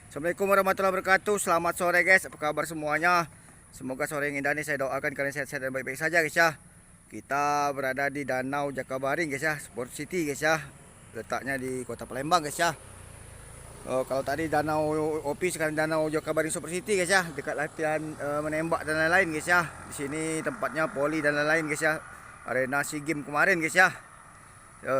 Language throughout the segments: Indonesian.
Assalamualaikum warahmatullahi wabarakatuh. Selamat sore guys, apa kabar semuanya? Semoga sore yang indah ini saya doakan kalian sehat-sehat dan baik-baik saja guys ya. Kita berada di Danau Jakabaring guys ya, Sport City guys ya. Letaknya di Kota Palembang guys ya. Kalau tadi Danau Opi, sekarang Danau Jakabaring Sport City guys ya. Dekat latihan menembak dan lain-lain guys ya. Di sini tempatnya poli dan lain-lain guys ya. Arena SEA Games kemarin guys ya.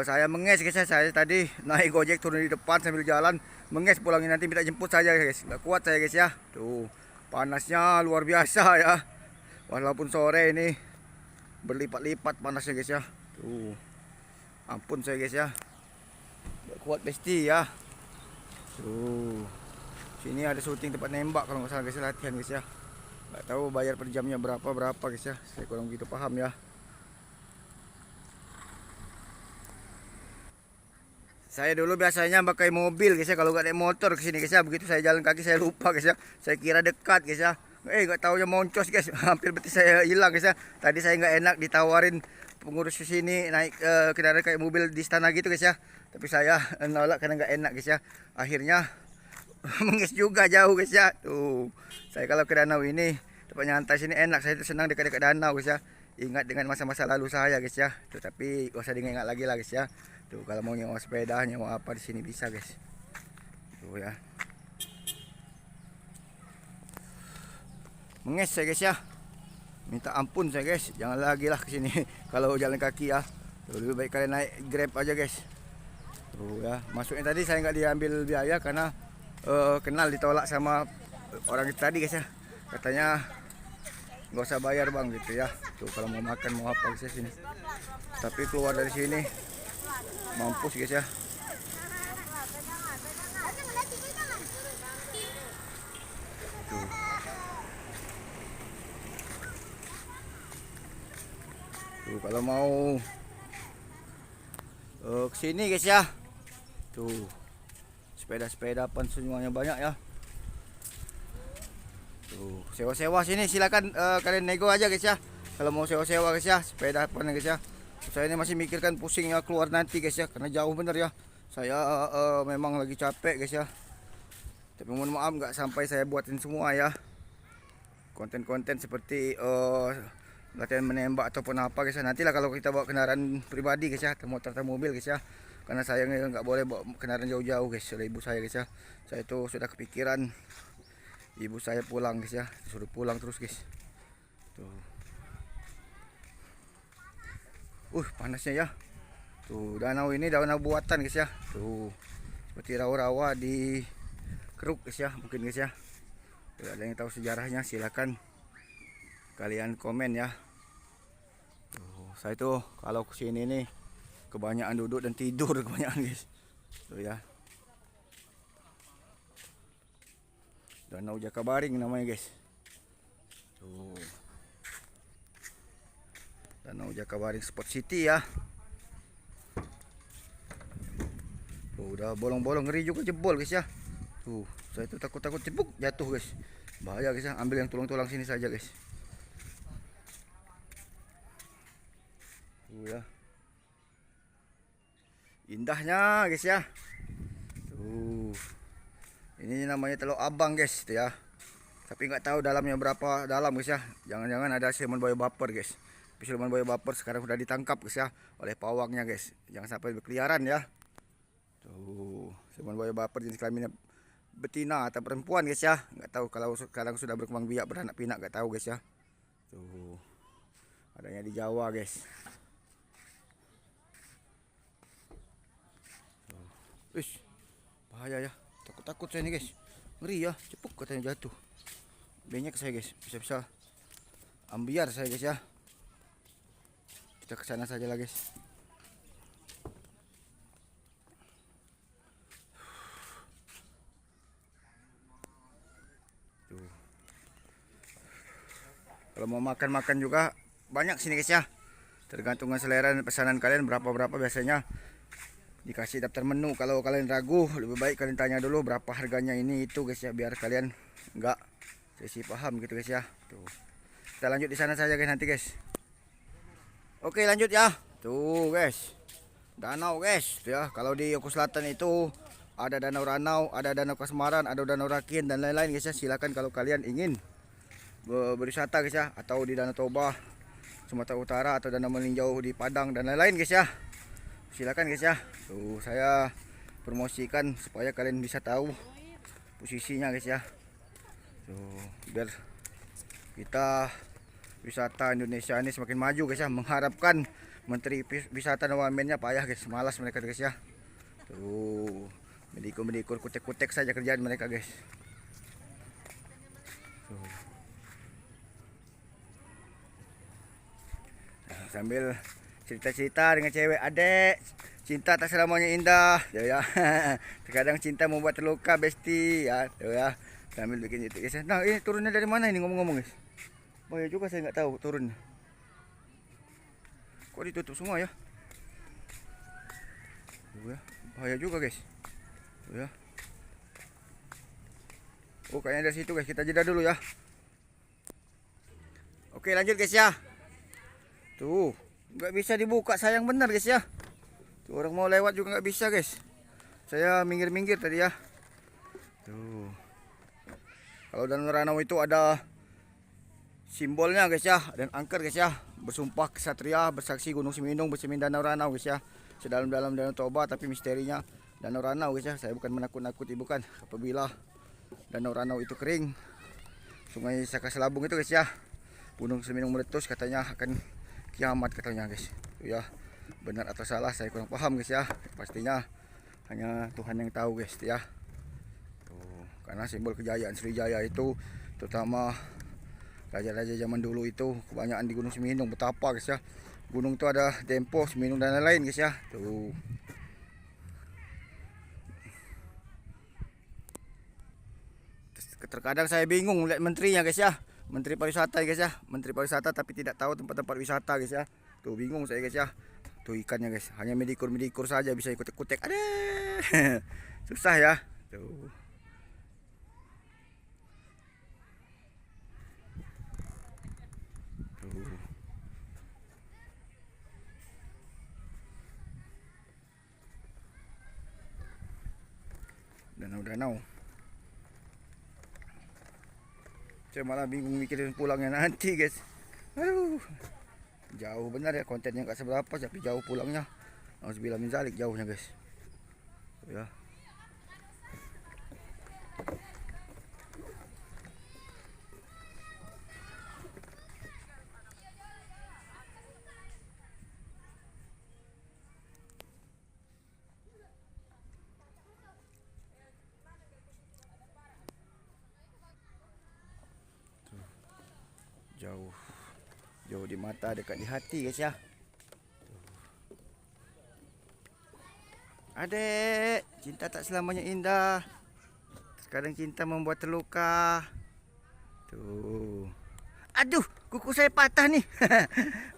Saya menges guys ya, saya tadi naik gojek turun di depan sambil jalan menges, pulangin nanti minta jemput saja guys, nggak kuat saya guys ya. Tuh panasnya luar biasa ya, walaupun sore ini berlipat-lipat panasnya guys ya. Tuh ampun saya guys ya, nggak kuat besti ya. Tuh sini ada syuting tempat nembak kalau nggak salah guys, latihan guys ya. Nggak tahu bayar per jamnya berapa guys ya, saya kurang begitu paham ya. Saya dulu biasanya pakai mobil guys ya, kalau nggak naik motor ke sini guys ya. Begitu saya jalan kaki saya lupa guys ya. Saya kira dekat guys ya. Nggak tahu ya moncos guys. Hampir betis saya hilang guys ya. Tadi saya nggak enak ditawarin pengurus di sini naik kendaraan kayak mobil di istana gitu guys ya. Tapi saya nolak karena nggak enak guys ya. Akhirnya menges juga jauh guys ya. Tuh, saya kalau ke danau ini tempat nyantai sini enak. Saya tuh senang dekat-dekat danau guys ya. Ingat dengan masa-masa lalu saya guys ya. Tuh, tapi gak usah diingat lagi lah guys ya. Tuh kalau mau nyewa sepeda, nyewa apa di sini bisa guys. Tuh ya. Menges saya guys ya. Minta ampun saya guys, jangan lagi lah ke sini kalau jalan kaki ya. Tuh, lebih baik kalian naik Grab aja guys. Tuh ya, masuknya tadi saya nggak diambil biaya karena kenal ditolak sama orang itu tadi guys ya. Katanya nggak usah bayar bang gitu ya. Tuh kalau mau makan mau apa guys ya sini. Tapi keluar dari sini mampus guys ya. Tuh. Tuh kalau mau kesini guys ya. Tuh sepeda-sepeda pun semuanya banyak ya. Tuh sewa-sewa sini silakan, kalian nego aja guys ya. Kalau mau sewa-sewa guys ya, sepeda pun guys ya. Saya ini masih mikirkan pusing ya keluar nanti guys ya, karena jauh bener ya. Saya memang lagi capek guys ya. Tapi mohon maaf nggak sampai saya buatin semua ya. Konten-konten seperti latihan menembak ataupun apa guys ya. Nantilah kalau kita bawa kendaraan pribadi guys ya, atau motor atau mobil guys ya. Karena saya nggak boleh bawa kendaraan jauh-jauh guys oleh ibu saya guys ya. Saya itu sudah kepikiran ibu saya pulang guys ya, disuruh pulang terus guys. Tuh. Panasnya ya. Tuh danau ini danau buatan guys ya. Tuh seperti rawa-rawa di Keruk guys ya, mungkin guys ya. Tuh, ada yang tahu sejarahnya silakan kalian komen ya. Tuh, saya tuh kalau kesini nih kebanyakan duduk dan tidur kebanyakan guys. Tuh ya. Danau Jakabaring namanya guys. Tuh. Danau Jakabaring Sport City ya. Tuh, udah bolong-bolong, ngeri juga jebol guys ya. Tuh, saya tuh takut-takut cebuk jatuh guys. Bahaya guys ya, ambil yang tulang-tulang sini saja guys. Tuh ya. Indahnya guys ya. Tuh. Ini namanya Teluk Abang guys tuh ya. Tapi nggak tahu dalamnya berapa dalam guys ya. Jangan-jangan ada siluman buaya baper guys. Siluman buaya baper sekarang sudah ditangkap guys ya oleh pawangnya guys. Jangan sampai berkeliaran ya. Tuh, siluman buaya baper jenis kelaminnya betina atau perempuan guys ya. Nggak tahu kalau sekarang sudah berkembang biak beranak pinak, nggak tahu guys ya. Tuh. Adanya di Jawa guys. Tuh. Bahaya ya. Takut-takut saya nih guys. Ngeri ya, cepuk katanya jatuh. Banyak saya guys, bisa-bisa ambiar saya guys ya. Kita ke sana saja lah guys. Tuh. Kalau mau makan-makan juga banyak sini guys ya. Tergantung selera dan pesanan kalian berapa biasanya. Dikasih daftar menu. Kalau kalian ragu, lebih baik kalian tanya dulu berapa harganya ini itu guys ya, biar kalian enggak sesi paham gitu guys ya. Tuh. Kita lanjut di sana saja guys nanti guys. Oke lanjut ya. Tuh guys. Danau guys, tuh ya. Kalau di Oku Selatan itu ada danau Ranau, ada danau Kasmaran, ada danau Rakin dan lain-lain guys ya. Silakan kalau kalian ingin berwisata guys ya, atau di Danau Toba Sumatera Utara, atau danau meninjau di Padang dan lain-lain guys ya. Silakan guys ya. Tuh saya promosikan supaya kalian bisa tahu posisinya guys ya. Tuh biar kita wisata Indonesia ini semakin maju guys ya. Mengharapkan Menteri Wisata dan Wamennya payah guys, malas mereka guys ya. Tuh medikur kutek-kutek saja kerjaan mereka guys. Tuh. Nah, sambil cerita-cerita dengan cewek, adek, cinta tak selamanya indah ya. Terkadang cinta membuat terluka besti ya, tuh ya. Sambil bikin itu guys. Nah ini turunnya dari mana ini ngomong-ngomong guys? Bahaya juga, saya nggak tahu turun. Kok ditutup semua ya? Tuh ya, bahaya juga guys. Tuh ya. Oh kayaknya dari situ guys, kita jeda dulu ya. Oke lanjut guys ya. Tuh nggak bisa dibuka, sayang benar guys ya. Tuh orang mau lewat juga nggak bisa guys. Saya minggir-minggir tadi ya. Tuh. Kalau Danau Ranau itu ada simbolnya guys ya, dan angker guys ya. Bersumpah kesatria, bersaksi Gunung Seminung, bersemin Danau Ranau guys ya. Sedalam-dalam Danau Toba tapi misterinya Danau Ranau guys ya. Saya bukan menakut-nakuti, bukan. Apabila Danau Ranau itu kering, Sungai Saka Selabung itu guys ya, Gunung Seminung meletus, katanya akan kiamat katanya guys. Tuh ya. Benar atau salah saya kurang paham guys ya. Pastinya hanya Tuhan yang tahu guys ya. Tuh, karena simbol kejayaan Sriwijaya itu, terutama raja-raja zaman dulu itu kebanyakan di Gunung Seminung. Betapa guys ya, gunung itu ada Dempo, Seminung dan lain-lain guys ya. Tuh. Terkadang saya bingung melihat menterinya guys ya. Menteri pariwisata guys ya. Menteri pariwisata tapi tidak tahu tempat-tempat wisata guys ya. Tuh bingung saya guys ya. Tuh ikannya guys, hanya medikur saja bisa ikut-ikutek. Ada. Susah ya. Tuh. Tuh. Danau-danau. Saya malah bingung mikirin pulangnya nanti guys. Aduh. Jauh benar ya, kontennya nggak seberapa tapi jauh pulangnya. Alhamdulillah min zalik jauhnya guys. Ya. Jauh. Jauh di mata, dekat di hati guys ya. Adek, cinta tak selamanya indah. Kadang cinta membuat terluka. Tuh. Aduh, kuku saya patah nih.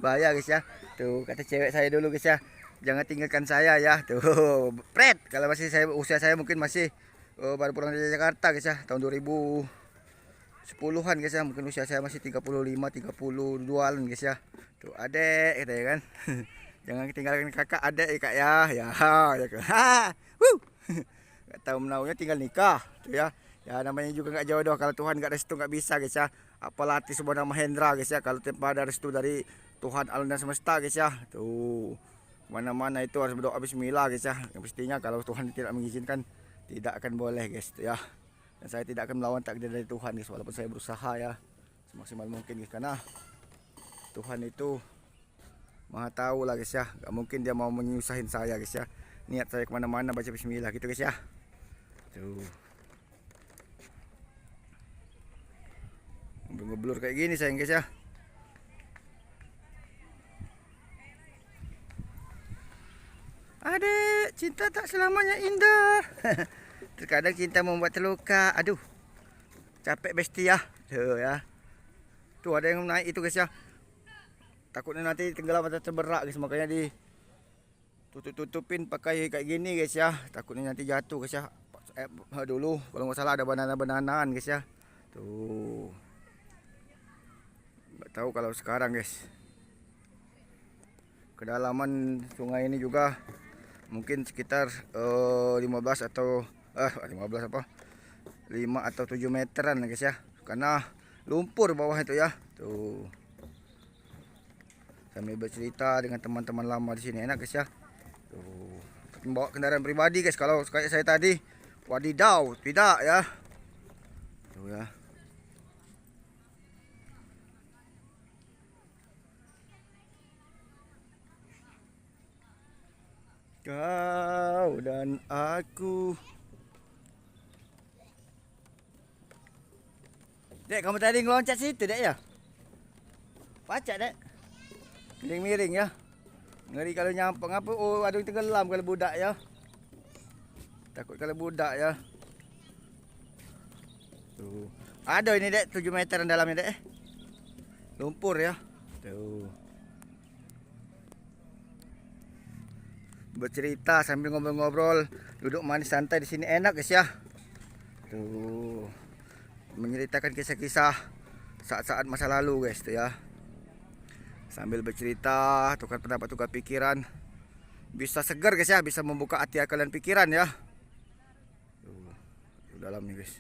Bahaya guys ya. Tuh, kata cewek saya dulu guys ya. Jangan tinggalkan saya ya. Tuh, pret. Kalau masih saya usia saya mungkin masih baru pulang dari Jakarta guys ya, tahun 2010-an guys ya. Mungkin usia saya masih 35, 32-an guys ya. Tuh, adek gitu ya kan. Jangan tinggalkan kakak, adek ya kak ya. Ya, ya kan. Gak tahu menaunya tinggal nikah tuh ya. Ya namanya juga nggak jodoh, kalau Tuhan nggak restu nggak bisa guys ya. Apalagi Subhana Mahendra guys ya, kalau tanpa ada restu dari Tuhan alam dan semesta guys ya. Tuh mana-mana itu harus berdoa bismillah guys ya. Yang pastinya kalau Tuhan tidak mengizinkan tidak akan boleh guys tuh ya. Dan saya tidak akan melawan takdir dari Tuhan guys, walaupun saya berusaha ya semaksimal mungkin guys, karena Tuhan itu maha tahu lah guys ya. Gak mungkin dia mau menyusahin saya guys ya. Niat saya kemana-mana baca bismillah gitu guys ya. Tuh ngeblur kayak gini sayang guys ya. Adek, cinta tak selamanya indah. Terkadang cinta membuat terluka. Aduh, capek besti ya. Tuh ya. Tuh ada yang naik itu guys ya. Takutnya nanti tenggelam atau terberak guys, makanya ditutup-tutupin pakai kayak gini guys ya. Takutnya nanti jatuh guys ya. Dulu kalau nggak salah ada banana-bananaan guys ya. Tuh. Nggak tahu kalau sekarang guys. Kedalaman sungai ini juga mungkin sekitar 15 atau 15 apa? 5 atau 7 meteran guys ya. Karena lumpur bawah itu ya. Tuh. Sambil bercerita dengan teman-teman lama di sini enak guys ya. Tuh. Tapi bawa kendaraan pribadi guys, kalau kayak saya tadi, wadidaw, tidak ya. Tuh ya. Kau dan aku. Dek, kamu tadi ngeloncat situ, Dek ya? Pacak, Dek. Miring-miring ya. Ngeri kalau nyampang apa? Oh, ada yang tenggelam kalau budak ya. Takut kalau budak ya. Tuh. Ada ini, Dek, 7 meteran dalamnya, Dek. Lumpur ya. Tuh. Bercerita sambil ngobrol-ngobrol, duduk manis santai di sini enak, guys ya. Tuh. Menceritakan kisah-kisah saat-saat masa lalu guys tuh ya, sambil bercerita, tukar pendapat, tukar pikiran, bisa segar guys ya, bisa membuka hati akal dan pikiran ya. Tuh dalam nih guys,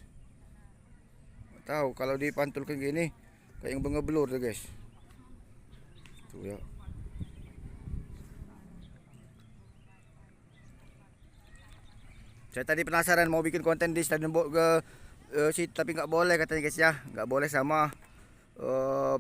nggak tahu kalau dipantulkan gini kayak yang bengeblur tuh guys. Tuh ya. Saya tadi penasaran mau bikin konten di Stadion ke situ, tapi nggak boleh katanya guys ya, nggak boleh sama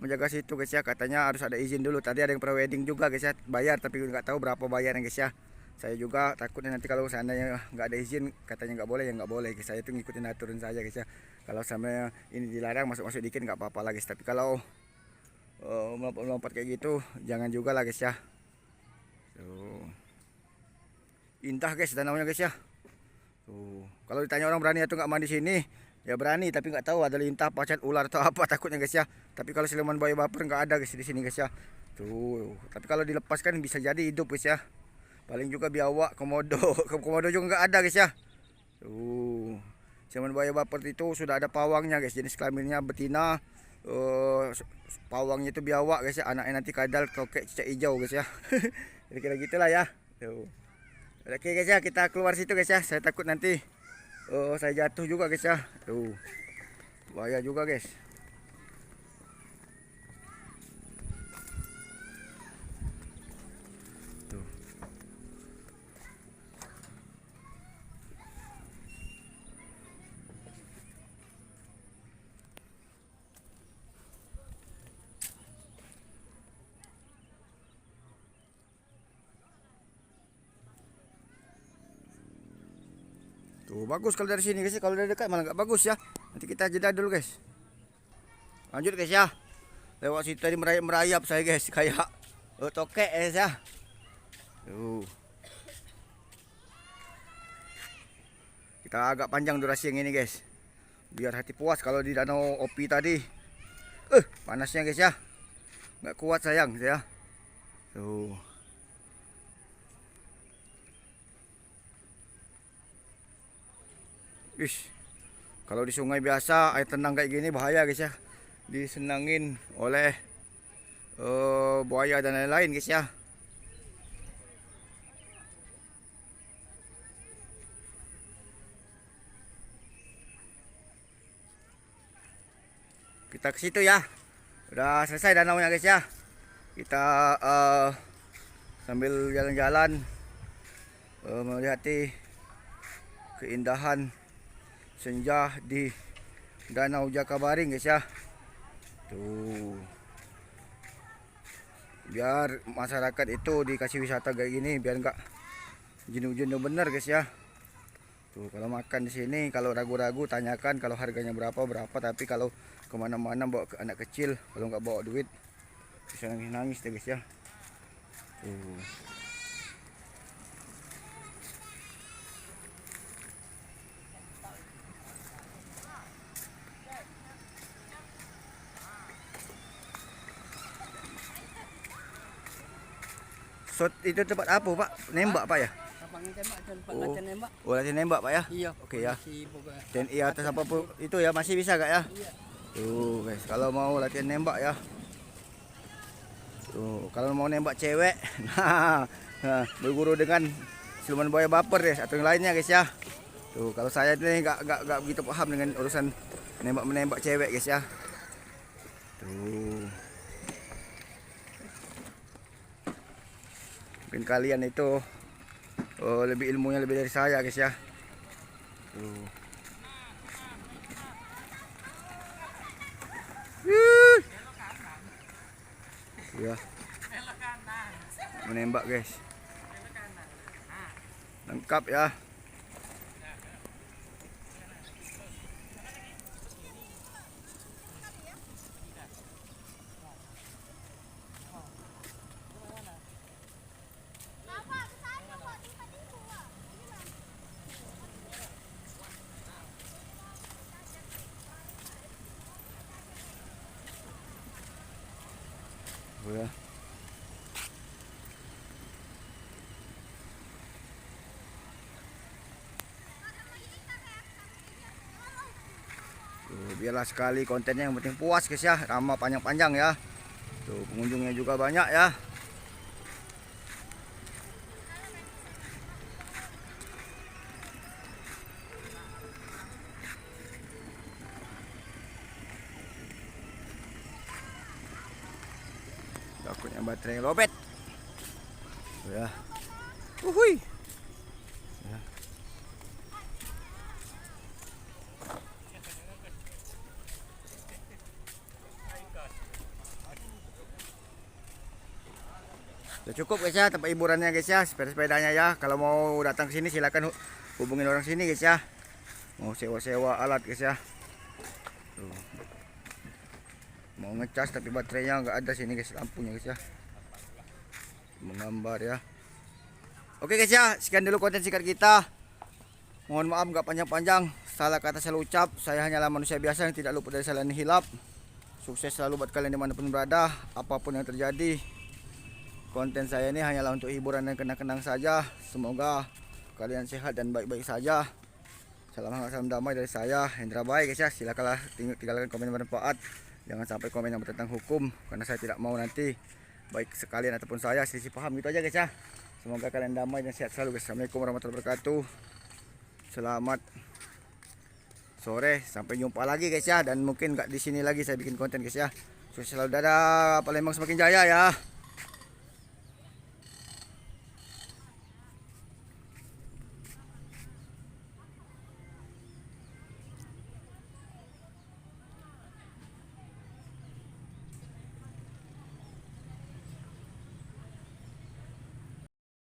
penjaga situ guys ya, katanya harus ada izin dulu. Tadi ada yang pre-wedding juga guys ya, bayar tapi nggak tahu berapa bayarnya guys ya. Saya juga takutnya nanti kalau seandainya nggak ada izin, katanya nggak boleh, ya nggak boleh guys. Saya tuh ngikutin aturan saja guys ya. Kalau sampai ini dilarang masuk-masuk dikit nggak apa-apa lah guys, tapi kalau melompat-melompat kayak gitu jangan juga lah guys ya. Tuh. Indah guys danaunya guys ya. Tuh. Kalau ditanya orang berani atau nggak mandi sini, ya berani, tapi nggak tahu ada lintah, pacat, ular atau apa takutnya guys ya. Tapi kalau siluman buaya baper nggak ada guys di sini guys ya. Tuh. Tapi kalau dilepaskan bisa jadi hidup guys ya. Paling juga biawak, komodo, komodo juga nggak ada guys ya. Tuh. Siluman buaya baper itu sudah ada pawangnya guys. Jenis kelaminnya betina. Pawangnya itu biawak guys ya. Anaknya nanti kadal, tokek, cicak hijau guys ya. Kira-kira gitulah ya. Tuh. Oke guys ya, kita keluar situ guys ya. Saya takut nanti saya jatuh juga guys ya. Tuh. Bahaya juga guys. Tuh. Tuh bagus kalau dari sini guys, kalau dari dekat malah nggak bagus ya. Nanti kita jeda dulu guys. Lanjut guys ya. Lewat situ tadi merayap saya guys, kayak tokek guys ya. Tuh. Kita agak panjang durasi yang ini guys, biar hati puas. Kalau di danau Opi tadi panasnya guys ya, nggak kuat sayang ya. Tuh. Wih, kalau di sungai biasa air tenang kayak gini bahaya guys ya, disenangin oleh buaya dan lain-lain guys ya. Kita ke situ ya. Udah selesai danaunya guys ya. Kita sambil jalan-jalan melihat keindahan senja di Danau Jakabaring guys ya. Tuh. Biar masyarakat itu dikasih wisata kayak gini, biar nggak jenuh-jenuh bener guys ya. Tuh, kalau makan di sini kalau ragu-ragu tanyakan kalau harganya berapa. Tapi kalau kemana-mana bawa ke anak kecil, kalau nggak bawa duit bisa nangis-nangis deh guys ya. Tuh. Shot itu tempat apa Pak? Nembak Pak ya? Lapangan tembak, tempat latihan nembak. Oh latihan nembak Pak ya? Iya. Oke ya. Pokoknya. TNI atas apapun itu ya masih bisa Kak ya? Iya. Tuh guys, kalau mau latihan nembak ya. Tuh, kalau mau nembak cewek, nah berguru dengan siluman buaya baper ya, atau yang lainnya guys ya. Tuh, kalau saya ini nggak begitu paham dengan urusan menembak cewek guys ya. Tuh. Mungkin kalian itu lebih ilmunya lebih dari saya guys ya. Tuh. Ya. Menembak guys. Lengkap ya. Ya. Tuh, biarlah sekali kontennya yang penting puas guys ya, ramah panjang-panjang ya. Tuh, pengunjungnya juga banyak ya. Takutnya baterai lobet. Tuh ya. Uhui. Ya. Sudah cukup guys ya tempat hiburannya guys ya, sepeda-sepedanya ya. Kalau mau datang ke sini silakan hubungin orang sini guys ya. Mau sewa-sewa alat guys ya. Tuh. Mau ngecas tapi baterainya nggak ada sini guys, lampunya guys ya. Menggambar ya. Oke guys ya, sekian dulu konten singkat kita. Mohon maaf nggak panjang-panjang, salah kata salah ucap. Saya hanyalah manusia biasa yang tidak luput dari kesalahan hilap. Sukses selalu buat kalian dimanapun berada, apapun yang terjadi. Konten saya ini hanyalah untuk hiburan dan kenang-kenang saja. Semoga kalian sehat dan baik-baik saja. Salam hangat, salam damai dari saya, Hendra Bay guys ya. Silakanlah tinggalkan komen yang bermanfaat. Jangan sampai komen yang bertentang hukum, karena saya tidak mau nanti baik sekalian ataupun saya selisih paham gitu aja guys ya. Semoga kalian damai dan sehat selalu guys. Assalamualaikum warahmatullahi wabarakatuh. Selamat sore, sampai jumpa lagi guys ya. Dan mungkin nggak di sini lagi saya bikin konten guys ya. Sukses selalu, dadah, Palembang semakin jaya ya.